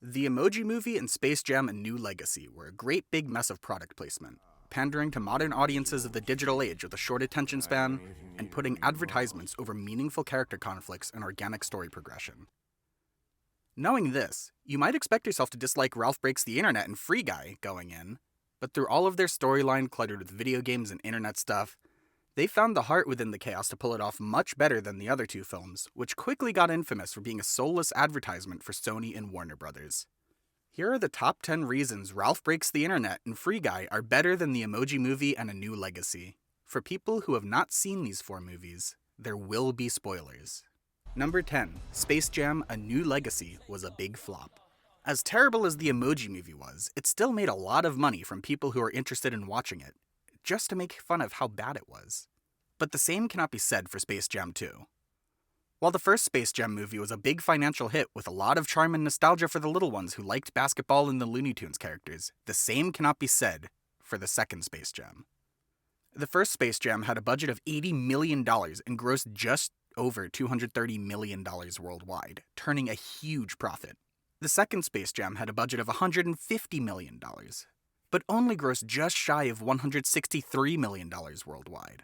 The Emoji Movie and Space Jam: A New Legacy were a great big mess of product placement, pandering to modern audiences of the digital age with a short attention span, and putting advertisements over meaningful character conflicts and organic story progression. Knowing this, you might expect yourself to dislike Ralph Breaks the Internet and Free Guy going in, but through all of their storyline cluttered with video games and internet stuff, they found the heart within the chaos to pull it off much better than the other two films, which quickly got infamous for being a soulless advertisement for Sony and Warner Brothers. Here are the top 10 reasons Ralph Breaks the Internet and Free Guy are better than the Emoji Movie and A New Legacy. For people who have not seen these four movies, there will be spoilers. Number 10. Space Jam: A New Legacy was a big flop. As terrible as the Emoji Movie was, it still made a lot of money from people who are interested in watching it, just to make fun of how bad it was. But the same cannot be said for Space Jam 2. While the first Space Jam movie was a big financial hit with a lot of charm and nostalgia for the little ones who liked basketball and the Looney Tunes characters, the same cannot be said for the second Space Jam. The first Space Jam had a budget of $80 million and grossed just over $230 million worldwide, turning a huge profit. The second Space Jam had a budget of $150 million, but only grossed just shy of $163 million worldwide.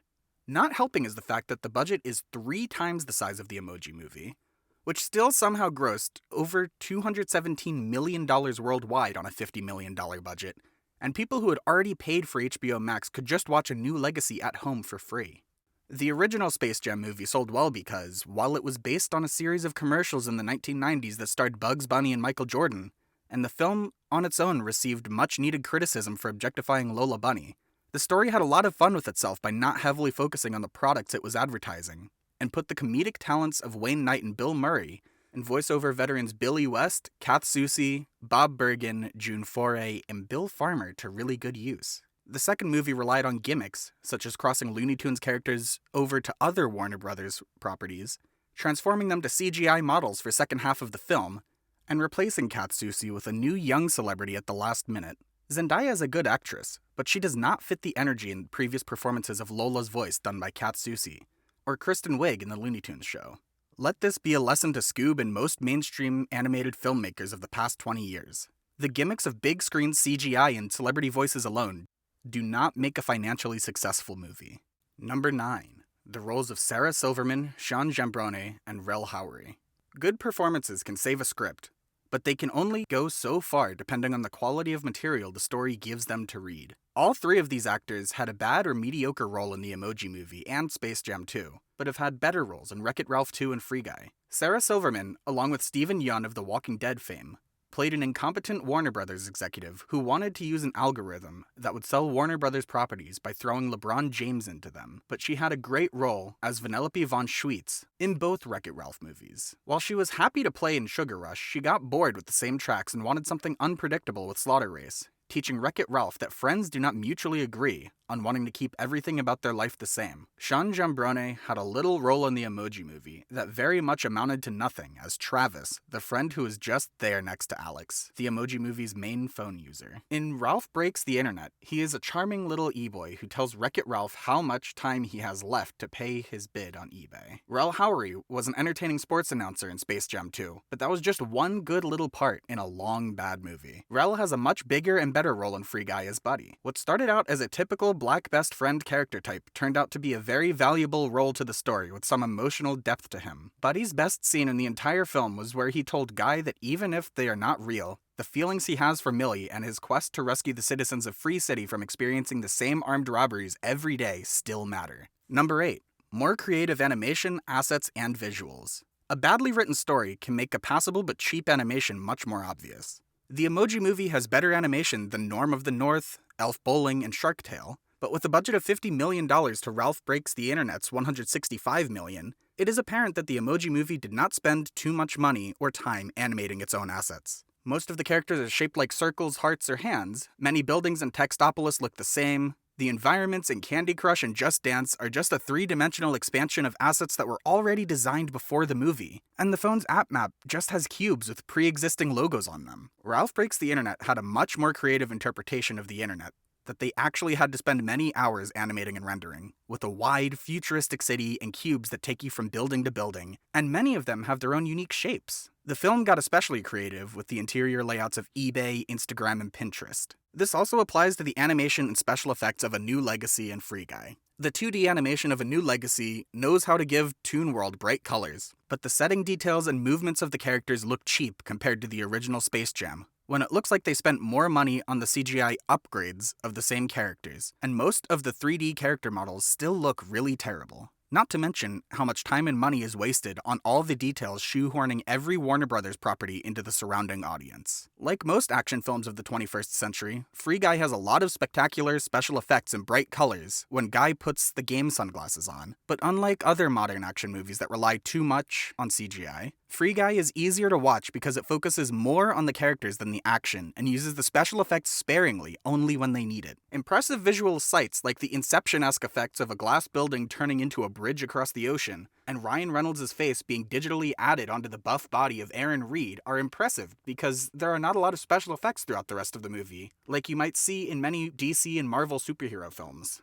Not helping is the fact that the budget is 3 times the size of the Emoji Movie, which still somehow grossed over $217 million worldwide on a $50 million budget, and people who had already paid for HBO Max could just watch A New Legacy at home for free. The original Space Jam movie sold well because, while it was based on a series of commercials in the 1990s that starred Bugs Bunny and Michael Jordan, and the film on its own received much-needed criticism for objectifying Lola Bunny, the story had a lot of fun with itself by not heavily focusing on the products it was advertising, and put the comedic talents of Wayne Knight and Bill Murray, and voiceover veterans Billy West, Kath Soucie, Bob Bergen, June Foray, and Bill Farmer to really good use. The second movie relied on gimmicks, such as crossing Looney Tunes characters over to other Warner Brothers properties, transforming them to CGI models for second half of the film, and replacing Kath Soucie with a new young celebrity at the last minute. Zendaya is a good actress, but she does not fit the energy in previous performances of Lola's voice done by Kath Soucie, or Kristen Wiig in the Looney Tunes show. Let this be a lesson to Scoob and most mainstream animated filmmakers of the past 20 years. The gimmicks of big screen CGI and celebrity voices alone do not make a financially successful movie. Number 9. The roles of Sarah Silverman, Sean Giambrone, and Rel Howery. Good performances can save a script, but they can only go so far depending on the quality of material the story gives them to read. All 3 of these actors had a bad or mediocre role in the Emoji Movie and Space Jam 2, but have had better roles in Wreck-It Ralph 2 and Free Guy. Sarah Silverman, along with Steven Yeun of The Walking Dead fame, played an incompetent Warner Brothers executive who wanted to use an algorithm that would sell Warner Brothers properties by throwing LeBron James into them, but she had a great role as Vanellope von Schweetz in both Wreck-It Ralph movies. While she was happy to play in Sugar Rush, she got bored with the same tracks and wanted something unpredictable with Slaughter Race, teaching Wreck-It Ralph that friends do not mutually agree on wanting to keep everything about their life the same. Sean Giambrone had a little role in the Emoji Movie that very much amounted to nothing as Travis, the friend who is just there next to Alex, the Emoji Movie's main phone user. In Ralph Breaks the Internet, he is a charming little e-boy who tells Wreck-It Ralph how much time he has left to pay his bid on eBay. Rel Howery was an entertaining sports announcer in Space Jam 2, but that was just one good little part in a long bad movie. Rel has a much bigger and better role in Free Guy as Buddy. What started out as a typical black best friend character type turned out to be a very valuable role to the story with some emotional depth to him. Buddy's best scene in the entire film was where he told Guy that even if they are not real, the feelings he has for Millie and his quest to rescue the citizens of Free City from experiencing the same armed robberies every day still matter. Number 8. More creative animation, assets, and visuals. A badly written story can make a passable but cheap animation much more obvious. The Emoji Movie has better animation than Norm of the North, Elf Bowling, and Shark Tale, but with a budget of $50 million to Ralph Breaks the Internet's $165 million, it is apparent that the Emoji Movie did not spend too much money or time animating its own assets. Most of the characters are shaped like circles, hearts, or hands, many buildings in Textopolis look the same, the environments in Candy Crush and Just Dance are just a 3-dimensional expansion of assets that were already designed before the movie, and the phone's app map just has cubes with pre-existing logos on them. Ralph Breaks the Internet had a much more creative interpretation of the internet that they actually had to spend many hours animating and rendering, with a wide, futuristic city and cubes that take you from building to building, and many of them have their own unique shapes. The film got especially creative with the interior layouts of eBay, Instagram, and Pinterest. This also applies to the animation and special effects of A New Legacy and Free Guy. The 2D animation of A New Legacy knows how to give Toon World bright colors, but the setting details and movements of the characters look cheap compared to the original Space Jam, when it looks like they spent more money on the CGI upgrades of the same characters, and most of the 3D character models still look really terrible. Not to mention how much time and money is wasted on all the details shoehorning every Warner Brothers property into the surrounding audience. Like most action films of the 21st century, Free Guy has a lot of spectacular special effects and bright colors when Guy puts the game sunglasses on, but unlike other modern action movies that rely too much on CGI, Free Guy is easier to watch because it focuses more on the characters than the action and uses the special effects sparingly only when they need it. Impressive visual sights like the Inception-esque effects of a glass building turning into a bridge across the ocean, and Ryan Reynolds' face being digitally added onto the buff body of Aaron Reed are impressive because there are not a lot of special effects throughout the rest of the movie, like you might see in many DC and Marvel superhero films.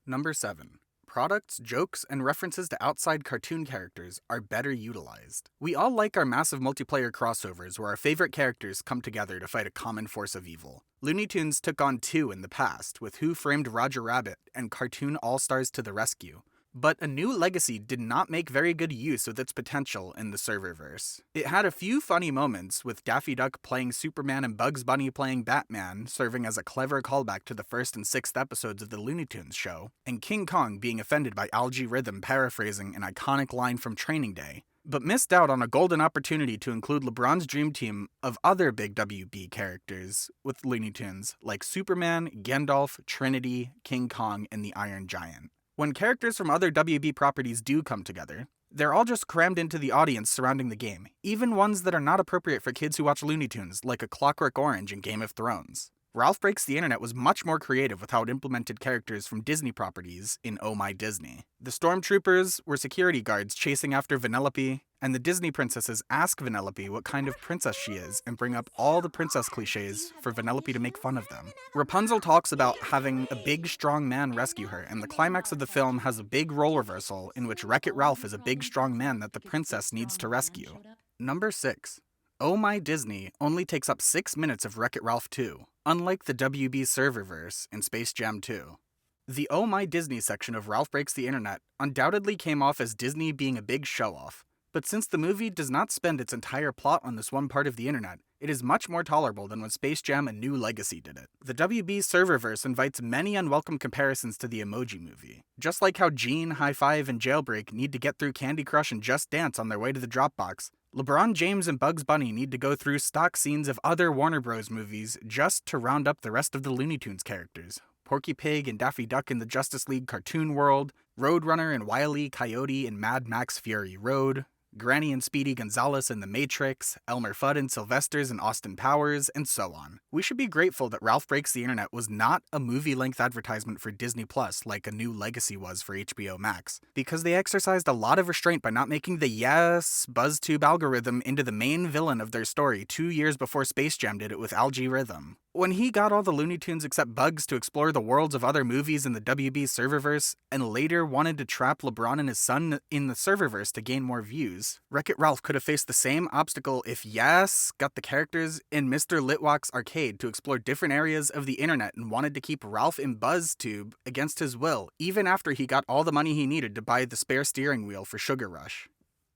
Number 7. Products, jokes, and references to outside cartoon characters are better utilized. We all like our massive multiplayer crossovers where our favorite characters come together to fight a common force of evil. Looney Tunes took on two in the past, with Who Framed Roger Rabbit and Cartoon All-Stars to the Rescue. But A New Legacy did not make very good use of its potential in the serververse. It had a few funny moments, with Daffy Duck playing Superman and Bugs Bunny playing Batman, serving as a clever callback to the 1st and 6th episodes of the Looney Tunes show, and King Kong being offended by Algae Rhythm paraphrasing an iconic line from Training Day, but missed out on a golden opportunity to include LeBron's dream team of other big WB characters with Looney Tunes, like Superman, Gandalf, Trinity, King Kong, and the Iron Giant. When characters from other WB properties do come together, they're all just crammed into the audience surrounding the game, even ones that are not appropriate for kids who watch Looney Tunes, like A Clockwork Orange and Game of Thrones. Ralph Breaks the Internet was much more creative with how it implemented characters from Disney properties in Oh My Disney. The Stormtroopers were security guards chasing after Vanellope, and the Disney princesses ask Vanellope what kind of princess she is and bring up all the princess cliches for Vanellope to make fun of them. Rapunzel talks about having a big, strong man rescue her, and the climax of the film has a big role reversal in which Wreck-It Ralph is a big, strong man that the princess needs to rescue. Number 6. Oh My Disney only takes up 6 minutes of Wreck-It Ralph 2, unlike the WB serververse in Space Jam 2. The Oh My Disney section of Ralph Breaks the Internet undoubtedly came off as Disney being a big show-off, but since the movie does not spend its entire plot on this one part of the internet, it is much more tolerable than when Space Jam: A New Legacy did it. The WB serververse invites many unwelcome comparisons to the Emoji Movie. Just like how Gene, High Five, and Jailbreak need to get through Candy Crush and Just Dance on their way to the Dropbox, LeBron James and Bugs Bunny need to go through stock scenes of other Warner Bros. Movies just to round up the rest of the Looney Tunes characters. Porky Pig and Daffy Duck in the Justice League cartoon world, Roadrunner and Wile E. Coyote in Mad Max Fury Road, Granny and Speedy Gonzales in The Matrix, Elmer Fudd and Sylvester's in Austin Powers, and so on. We should be grateful that Ralph Breaks the Internet was not a movie-length advertisement for Disney Plus like A New Legacy was for HBO Max, because they exercised a lot of restraint by not making the BuzzTube algorithm into the main villain of their story 2 years before Space Jam did it with Algae Rhythm. When he got all the Looney Tunes except Bugs to explore the worlds of other movies in the WB serververse, and later wanted to trap LeBron and his son in the serververse to gain more views, Wreck-It Ralph could have faced the same obstacle if got the characters in Mr. Litwack's arcade to explore different areas of the internet and wanted to keep Ralph in BuzzTube against his will, even after he got all the money he needed to buy the spare steering wheel for Sugar Rush.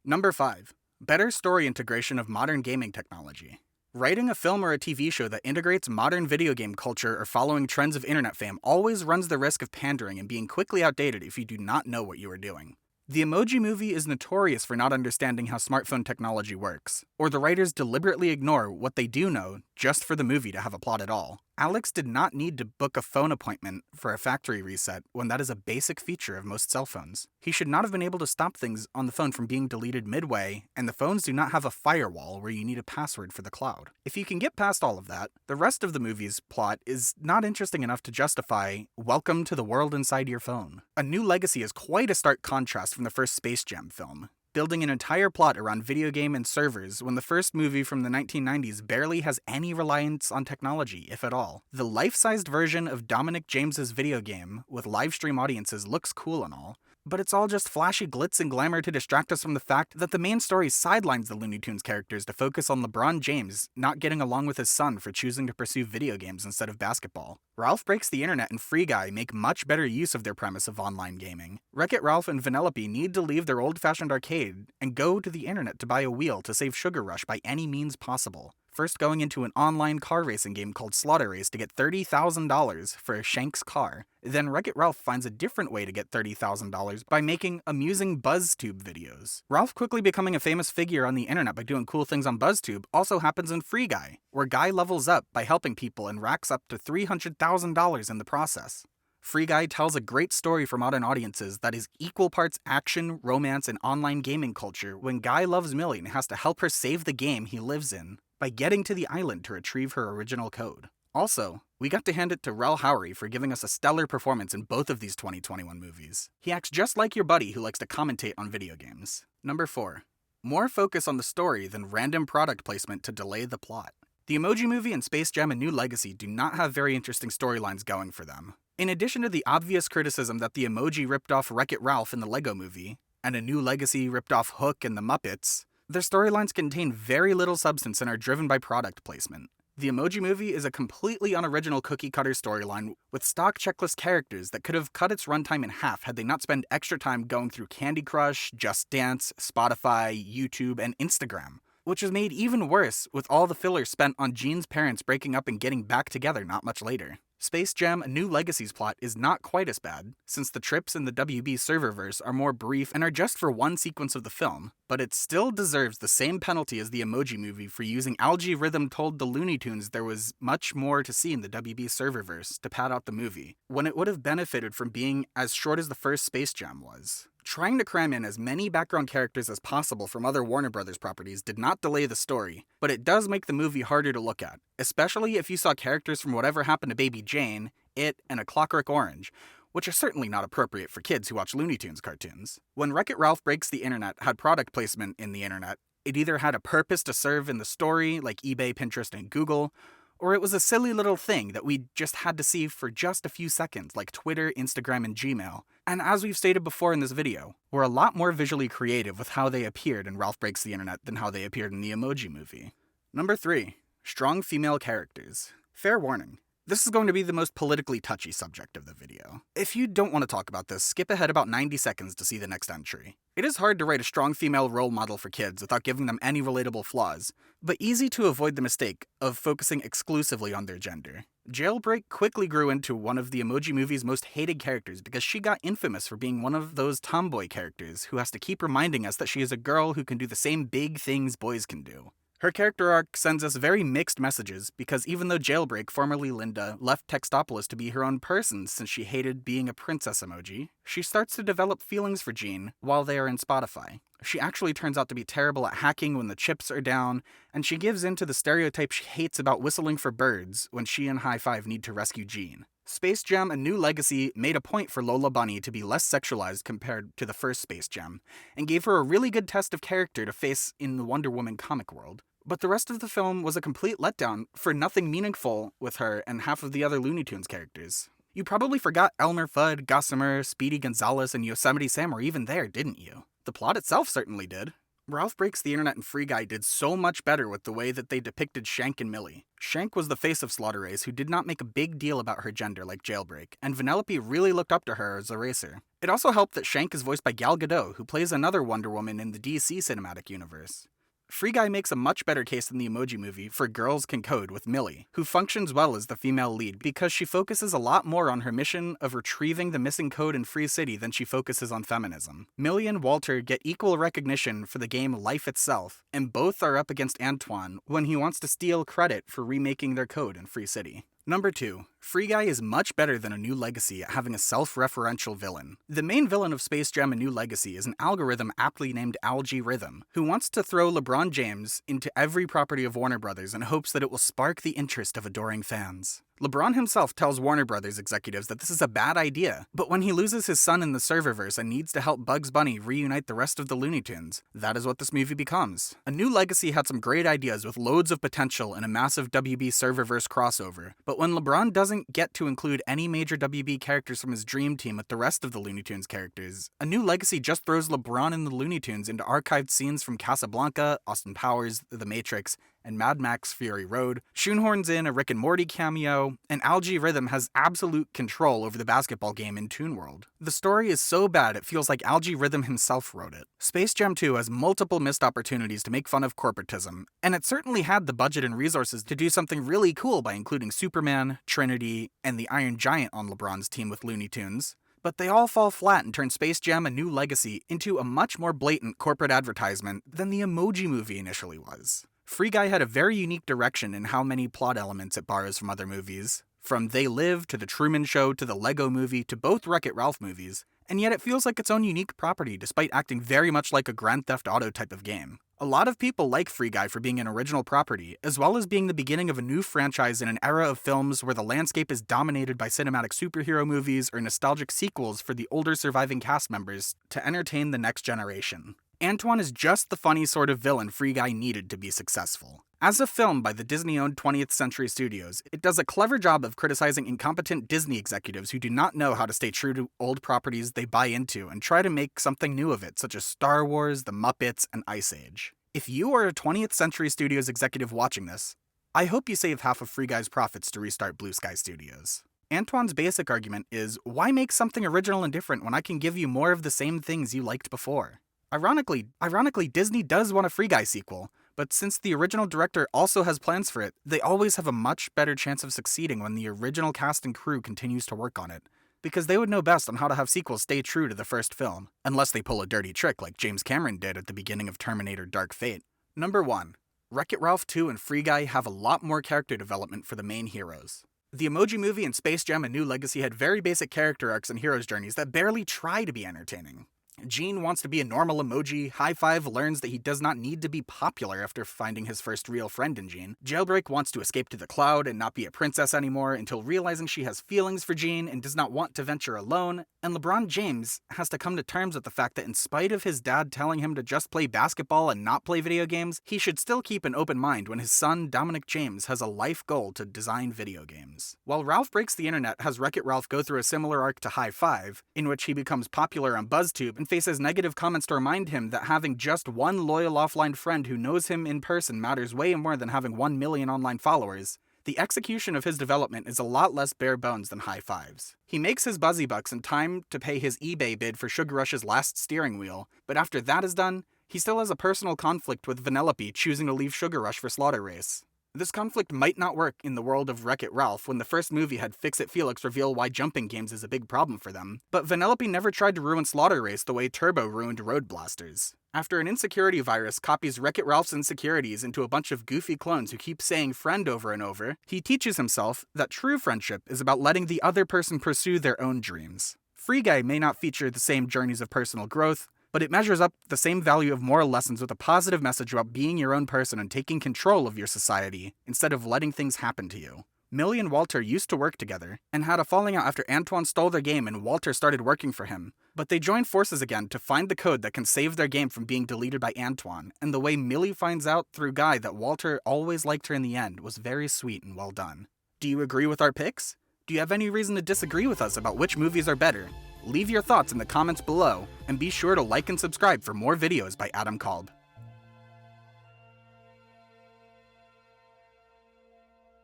Number 5. Better story integration of modern gaming technology. Writing a film or a TV show that integrates modern video game culture or following trends of internet fame always runs the risk of pandering and being quickly outdated if you do not know what you are doing. The Emoji Movie is notorious for not understanding how smartphone technology works, or the writers deliberately ignore what they do know just for the movie to have a plot at all. Alex did not need to book a phone appointment for a factory reset when that is a basic feature of most cell phones. He should not have been able to stop things on the phone from being deleted midway, and the phones do not have a firewall where you need a password for the cloud. If you can get past all of that, the rest of the movie's plot is not interesting enough to justify welcome to the world inside your phone. A New Legacy is quite a stark contrast from the first Space Jam film. building an entire plot around video game and servers when the first movie from the 1990s barely has any reliance on technology, if at all. The life-sized version of Dominic James's video game with live stream audiences looks cool and all, but it's all just flashy glitz and glamour to distract us from the fact that the main story sidelines the Looney Tunes characters to focus on LeBron James not getting along with his son for choosing to pursue video games instead of basketball. Ralph Breaks the Internet and Free Guy make much better use of their premise of online gaming. Wreck-It Ralph and Vanellope need to leave their old-fashioned arcade and go to the internet to buy a wheel to save Sugar Rush by any means possible. First going into an online car racing game called Slaughter Race to get $30,000 for Shank's car. Then Wreck-It Ralph finds a different way to get $30,000 by making amusing BuzzTube videos. Ralph quickly becoming a famous figure on the internet by doing cool things on BuzzTube also happens in Free Guy, where Guy levels up by helping people and racks up to $300,000 in the process. Free Guy tells a great story for modern audiences that is equal parts action, romance, and online gaming culture when Guy loves Millie and has to help her save the game he lives in by getting to the island to retrieve her original code. Also, we got to hand it to Rel Howery for giving us a stellar performance in both of these 2021 movies. He acts just like your buddy who likes to commentate on video games. Number 4. More focus on the story than random product placement to delay the plot. The Emoji Movie and Space Jam: A New Legacy do not have very interesting storylines going for them. In addition to the obvious criticism that the Emoji ripped off Wreck-It Ralph in the Lego Movie, and A New Legacy ripped off Hook and the Muppets, their storylines contain very little substance and are driven by product placement. The Emoji Movie is a completely unoriginal cookie-cutter storyline with stock checklist characters that could have cut its runtime in half had they not spent extra time going through Candy Crush, Just Dance, Spotify, YouTube, and Instagram, which is made even worse with all the filler spent on Gene's parents breaking up and getting back together not much later. Space Jam: A New Legacy's plot is not quite as bad, since the trips in the WB serververse are more brief and are just for one sequence of the film, but it still deserves the same penalty as the Emoji Movie for using Algae Rhythm told the Looney Tunes there was much more to see in the WB serververse to pad out the movie, when it would have benefited from being as short as the first Space Jam was. Trying to cram in as many background characters as possible from other Warner Brothers properties did not delay the story, but it does make the movie harder to look at, especially if you saw characters from Whatever Happened to Baby Jane, It, and A Clockwork Orange, which are certainly not appropriate for kids who watch Looney Tunes cartoons. When Wreck-It Ralph Breaks the Internet had product placement in the internet, it either had a purpose to serve in the story, like eBay, Pinterest, and Google, or it was a silly little thing that we just had to see for just a few seconds, like Twitter, Instagram, and Gmail. And as we've stated before in this video, we're a lot more visually creative with how they appeared in Ralph Breaks the Internet than how they appeared in the Emoji Movie. Number 3. Strong female characters. Fair warning. This is going to be the most politically touchy subject of the video. If you don't want to talk about this, skip ahead about 90 seconds to see the next entry. It is hard to write a strong female role model for kids without giving them any relatable flaws, but easy to avoid the mistake of focusing exclusively on their gender. Jailbreak quickly grew into one of the Emoji Movie's most hated characters because she got infamous for being one of those tomboy characters who has to keep reminding us that she is a girl who can do the same big things boys can do. Her character arc sends us very mixed messages because even though Jailbreak, formerly Linda, left Textopolis to be her own person since she hated being a princess emoji, she starts to develop feelings for Gene while they are in Spotify. She actually turns out to be terrible at hacking when the chips are down, and she gives in to the stereotype she hates about whistling for birds when she and High Five need to rescue Gene. Space Jam: A New Legacy made a point for Lola Bunny to be less sexualized compared to the first Space Jam, and gave her a really good test of character to face in the Wonder Woman comic world. But the rest of the film was a complete letdown for nothing meaningful with her and half of the other Looney Tunes characters. You probably forgot Elmer Fudd, Gossamer, Speedy Gonzales, and Yosemite Sam were even there, didn't you? The plot itself certainly did. Ralph Breaks the Internet and Free Guy did so much better with the way that they depicted Shank and Millie. Shank was the face of Slaughter Race who did not make a big deal about her gender like Jailbreak, and Vanellope really looked up to her as a racer. It also helped that Shank is voiced by Gal Gadot, who plays another Wonder Woman in the DC cinematic universe. Free Guy makes a much better case than the Emoji Movie for Girls Can Code with Millie, who functions well as the female lead because she focuses a lot more on her mission of retrieving the missing code in Free City than she focuses on feminism. Millie and Walter get equal recognition for the game Life itself, and both are up against Antoine when he wants to steal credit for remaking their code in Free City. Number 2. Free Guy is much better than A New Legacy at having a self-referential villain. The main villain of Space Jam: A New Legacy is an algorithm aptly named Algorithm, who wants to throw LeBron James into every property of Warner Brothers in hopes that it will spark the interest of adoring fans. LeBron himself tells Warner Brothers executives that this is a bad idea, but when he loses his son in the serververse and needs to help Bugs Bunny reunite the rest of the Looney Tunes, that is what this movie becomes. A New Legacy had some great ideas with loads of potential and a massive WB serververse crossover, but when LeBron doesn't get to include any major WB characters from his dream team with the rest of the Looney Tunes characters, A New Legacy just throws LeBron and the Looney Tunes into archived scenes from Casablanca, Austin Powers, The Matrix, and Mad Max Fury Road, shoehorns in a Rick and Morty cameo, and Algorithm has absolute control over the basketball game in Toon World. The story is so bad it feels like Algorithm himself wrote it. Space Jam 2 has multiple missed opportunities to make fun of corporatism, and it certainly had the budget and resources to do something really cool by including Superman, Trinity, and the Iron Giant on LeBron's team with Looney Tunes. But they all fall flat and turn Space Jam: A New Legacy into a much more blatant corporate advertisement than the Emoji movie initially was. Free Guy had a very unique direction in how many plot elements it borrows from other movies, from They Live to The Truman Show to the Lego Movie to both Wreck-It Ralph movies, and yet it feels like its own unique property despite acting very much like a Grand Theft Auto type of game. A lot of people like Free Guy for being an original property, as well as being the beginning of a new franchise in an era of films where the landscape is dominated by cinematic superhero movies or nostalgic sequels for the older surviving cast members to entertain the next generation. Antoine is just the funny sort of villain Free Guy needed to be successful. As a film by the Disney-owned 20th Century Studios, it does a clever job of criticizing incompetent Disney executives who do not know how to stay true to old properties they buy into and try to make something new of it, such as Star Wars, The Muppets, and Ice Age. If you are a 20th Century Studios executive watching this, I hope you save half of Free Guy's profits to restart Blue Sky Studios. Antoine's basic argument is, why make something original and different when I can give you more of the same things you liked before? Ironically, Disney does want a Free Guy sequel, but since the original director also has plans for it, they always have a much better chance of succeeding when the original cast and crew continues to work on it, because they would know best on how to have sequels stay true to the first film, unless they pull a dirty trick like James Cameron did at the beginning of Terminator Dark Fate. Number 1. Wreck-It Ralph 2 and Free Guy have a lot more character development for the main heroes. The Emoji Movie and Space Jam: A New Legacy had very basic character arcs and heroes' journeys that barely try to be entertaining. Gene wants to be a normal emoji, High Five learns that he does not need to be popular after finding his first real friend in Gene, Jailbreak wants to escape to the cloud and not be a princess anymore until realizing she has feelings for Gene and does not want to venture alone, and LeBron James has to come to terms with the fact that in spite of his dad telling him to just play basketball and not play video games, he should still keep an open mind when his son, Dominic James, has a life goal to design video games. While Ralph Breaks the Internet has Wreck-It Ralph go through a similar arc to High Five, in which he becomes popular on BuzzTube and faces negative comments to remind him that having just one loyal offline friend who knows him in person matters way more than having 1 million online followers, the execution of his development is a lot less bare bones than High Five's. He makes his Buzzy Bucks in time to pay his eBay bid for Sugar Rush's last steering wheel, but after that is done, he still has a personal conflict with Vanellope choosing to leave Sugar Rush for Slaughter Race. This conflict might not work in the world of Wreck-It Ralph when the first movie had Fix-It Felix reveal why jumping games is a big problem for them, but Vanellope never tried to ruin Slaughter Race the way Turbo ruined Road Blasters. After an insecurity virus copies Wreck-It Ralph's insecurities into a bunch of goofy clones who keep saying friend over and over, he teaches himself that true friendship is about letting the other person pursue their own dreams. Free Guy may not feature the same journeys of personal growth, but it measures up the same value of moral lessons with a positive message about being your own person and taking control of your society, instead of letting things happen to you. Millie and Walter used to work together, and had a falling out after Antoine stole their game and Walter started working for him, but they joined forces again to find the code that can save their game from being deleted by Antoine, and the way Millie finds out through Guy that Walter always liked her in the end was very sweet and well done. Do you agree with our picks? Do you have any reason to disagree with us about which movies are better? Leave your thoughts in the comments below, and be sure to like and subscribe for more videos by Adam Kolb.